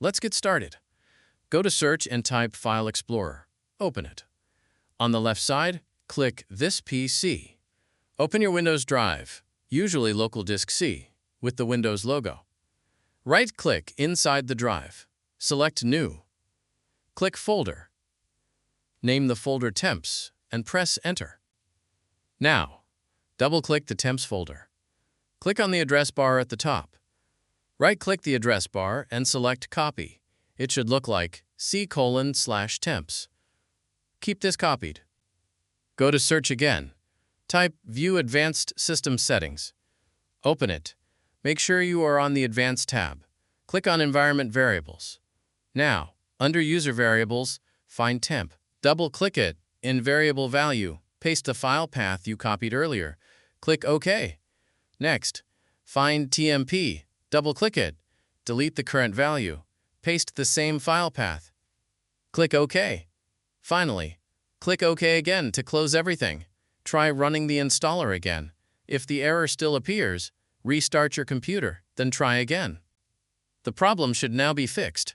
Let's get started. Go to Search and type File Explorer. Open it. On the left side, click This PC. Open your Windows drive, usually local disk C, with the Windows logo. Right-click inside the drive. Select New. Click Folder. Name the folder Temps and press Enter. Now, double-click the Temps folder. Click on the address bar at the top. Right-click the address bar and select Copy. It should look like C:/temps. Keep this copied. Go to Search again. Type View Advanced System Settings. Open it. Make sure you are on the Advanced tab. Click on Environment Variables. Now, under User Variables, find Temp. Double-click it. In Variable Value, paste the file path you copied earlier. Click OK. Next, find TMP. Double-click it. Delete the current value. Paste the same file path. Click OK. Finally, click OK again to close everything. Try running the installer again. If the error still appears, restart your computer, then try again. The problem should now be fixed.